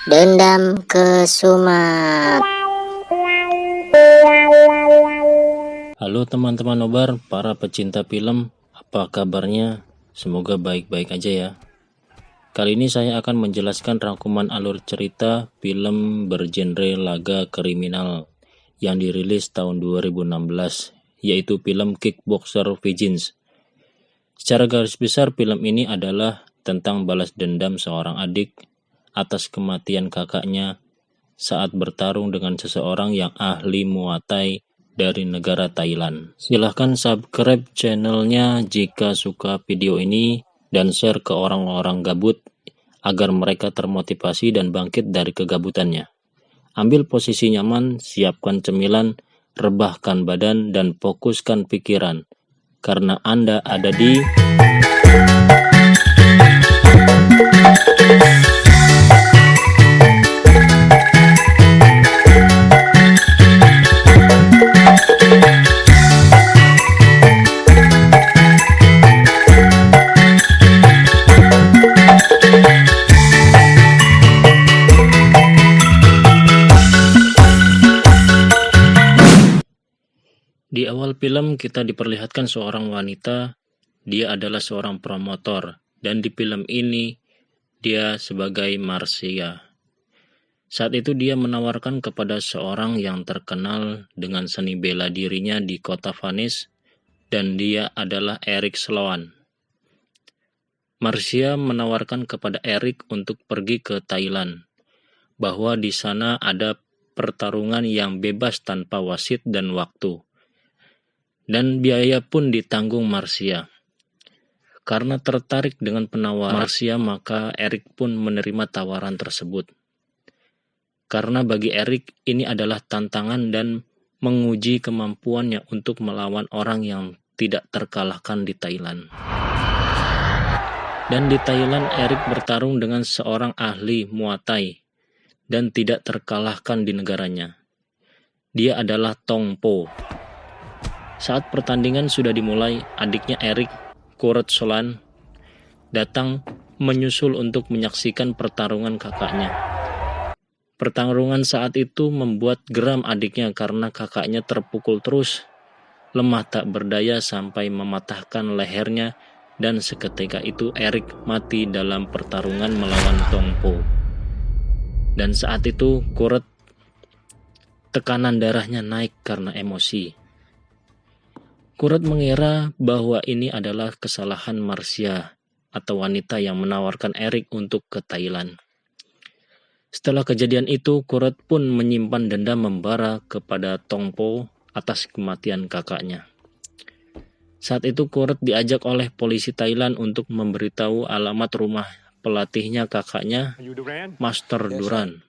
Dendam Kesumat. Halo teman-teman nobar, para pecinta film, apa kabarnya? Semoga baik-baik aja ya. Kali ini saya akan menjelaskan rangkuman alur cerita film bergenre laga kriminal yang dirilis tahun 2016, yaitu film Kickboxer Vengeance. Secara garis besar, film ini adalah tentang balas dendam seorang adik atas kematian kakaknya saat bertarung dengan seseorang yang ahli Muay Thai dari negara Thailand. Silahkan subscribe channelnya jika suka video ini dan share ke orang-orang gabut agar mereka termotivasi dan bangkit dari kegabutannya. Ambil posisi nyaman, siapkan cemilan, rebahkan badan, dan fokuskan pikiran, karena Anda ada di Di awal film kita diperlihatkan seorang wanita, dia adalah seorang promotor, dan di film ini dia sebagai Marcia. Saat itu dia menawarkan kepada seorang yang terkenal dengan seni bela dirinya di kota Venice, dan dia adalah Eric Sloan. Marcia menawarkan kepada Eric untuk pergi ke Thailand, bahwa di sana ada pertarungan yang bebas tanpa wasit dan waktu. Dan biaya pun ditanggung Marcia. Karena tertarik dengan penawaran Marcia, maka Eric pun menerima tawaran tersebut. Karena bagi Eric ini adalah tantangan dan menguji kemampuannya untuk melawan orang yang tidak terkalahkan di Thailand. Dan di Thailand Eric bertarung dengan seorang ahli Muay Thai dan tidak terkalahkan di negaranya. Dia adalah Tong Po. Saat pertandingan sudah dimulai, adiknya Eric, Kurt Solan, datang menyusul untuk menyaksikan pertarungan kakaknya. Pertarungan saat itu membuat geram adiknya karena kakaknya terpukul terus, lemah tak berdaya sampai mematahkan lehernya, dan seketika itu Eric mati dalam pertarungan melawan Tong Po. Dan saat itu Kurt tekanan darahnya naik karena emosi. Kurt mengira bahwa ini adalah kesalahan Marcia atau wanita yang menawarkan Eric untuk ke Thailand. Setelah kejadian itu, Kurt pun menyimpan dendam membara kepada Tong Po atas kematian kakaknya. Saat itu Kurt diajak oleh polisi Thailand untuk memberitahu alamat rumah pelatihnya kakaknya, Master Duran.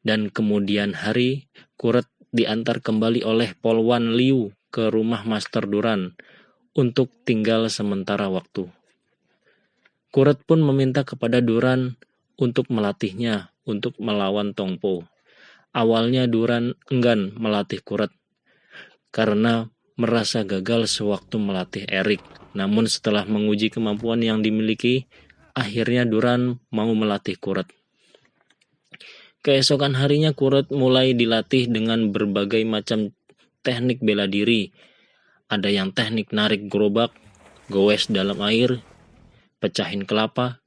Dan kemudian hari, Kurt diantar kembali oleh Polwan Liu ke rumah Master Duran untuk tinggal sementara waktu. Kurt pun meminta kepada Duran untuk melatihnya untuk melawan Tong Po. Awalnya Duran enggan melatih Kurt karena merasa gagal sewaktu melatih Eric. Namun setelah menguji kemampuan yang dimiliki, akhirnya Duran mau melatih Kurt. Keesokan harinya Kurt mulai dilatih dengan berbagai macam teknik bela diri. Ada yang teknik narik gerobak, goes dalam air, pecahin kelapa,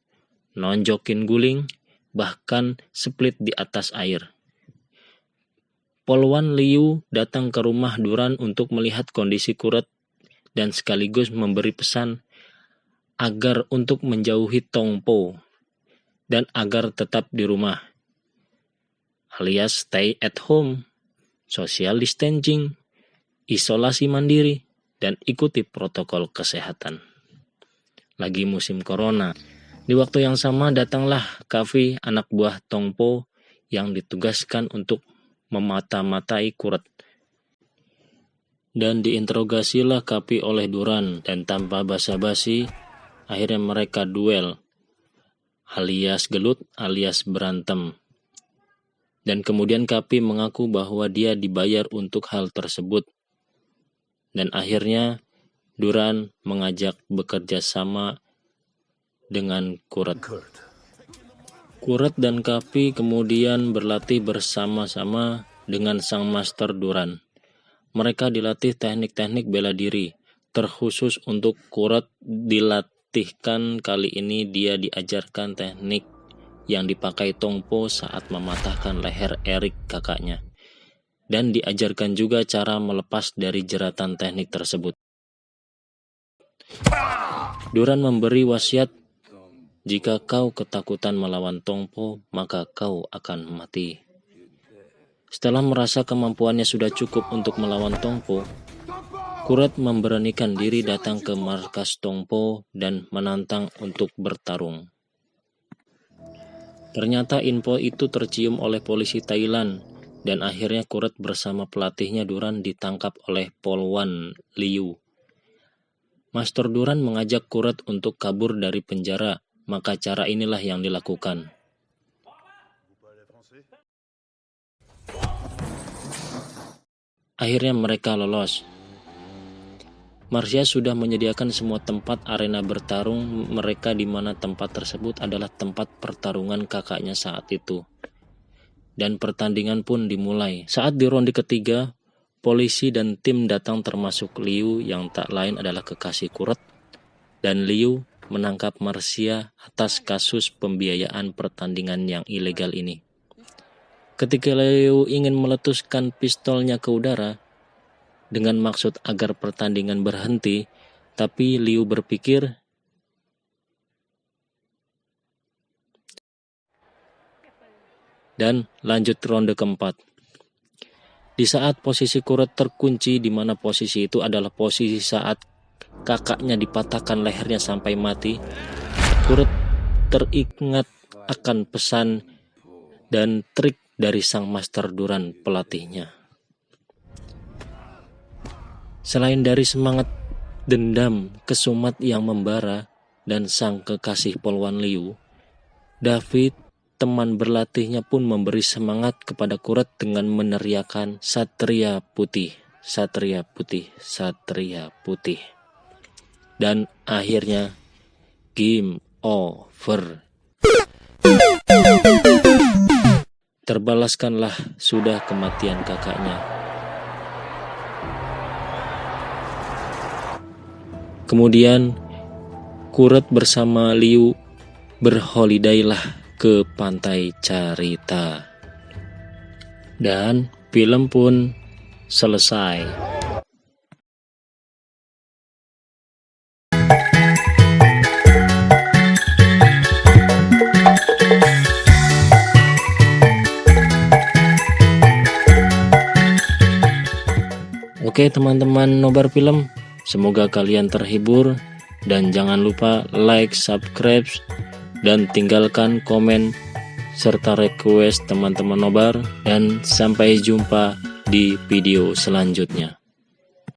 nonjokin guling, bahkan split di atas air. Polwan Liu datang ke rumah Duran untuk melihat kondisi Kurt dan sekaligus memberi pesan agar untuk menjauhi Tong Po dan agar tetap di rumah, alias stay at home, social distancing, isolasi mandiri, dan ikuti protokol kesehatan. Lagi musim corona. Di waktu yang sama datanglah Kavi, anak buah Tong Po, yang ditugaskan untuk memata-matai Kurt. Dan diinterogasilah Kavi oleh Duran, dan tanpa basa-basi, akhirnya mereka duel, alias gelut, alias berantem. Dan kemudian Kavi mengaku bahwa dia dibayar untuk hal tersebut. Dan akhirnya Duran mengajak bekerja sama dengan Kurt. Kuret dan Kapi kemudian berlatih bersama-sama dengan sang Master Duran. Mereka dilatih teknik-teknik bela diri. Terkhusus untuk Kuret dilatihkan kali ini dia diajarkan teknik yang dipakai Tongpo saat mematahkan leher Erik kakaknya. Dan diajarkan juga cara melepas dari jeratan teknik tersebut. Duran memberi wasiat, jika kau ketakutan melawan Tongpo, maka kau akan mati. Setelah merasa kemampuannya sudah cukup untuk melawan Tongpo, Kuret memberanikan diri datang ke markas Tongpo dan menantang untuk bertarung. Ternyata info itu tercium oleh polisi Thailand, dan akhirnya Kuret bersama pelatihnya Duran ditangkap oleh Polwan Liu. Master Duran mengajak Kuret untuk kabur dari penjara. Maka cara inilah yang dilakukan. Akhirnya mereka lolos. Marcia sudah menyediakan semua tempat arena bertarung mereka, di mana tempat tersebut adalah tempat pertarungan kakaknya saat itu. Dan pertandingan pun dimulai. Saat di ronde ketiga, polisi dan tim datang termasuk Liu yang tak lain adalah kekasih Kuret. Dan Liu menangkap Marcia atas kasus pembiayaan pertandingan yang ilegal ini. Ketika Liu ingin meletuskan pistolnya ke udara dengan maksud agar pertandingan berhenti, tapi Liu berpikir dan lanjut ronde keempat. Di saat posisi Kuret terkunci, di mana posisi itu adalah posisi saat kakaknya dipatahkan lehernya sampai mati, Kuret teringat akan pesan dan trik dari sang Master Duran pelatihnya. Selain dari semangat dendam kesumat yang membara dan sang kekasih Polwan Liu, David, teman berlatihnya pun memberi semangat kepada Kuret dengan meneriakan Satria Putih, Satria Putih, Satria Putih. Dan akhirnya game over. Terbalaskanlah sudah kematian kakaknya. Kemudian Kuret bersama Liu berholidaylah ke pantai Carita. Dan film pun selesai. Oke teman-teman Nobar Film, semoga kalian terhibur dan jangan lupa like, subscribe, dan tinggalkan komen serta request teman-teman Nobar, dan sampai jumpa di video selanjutnya.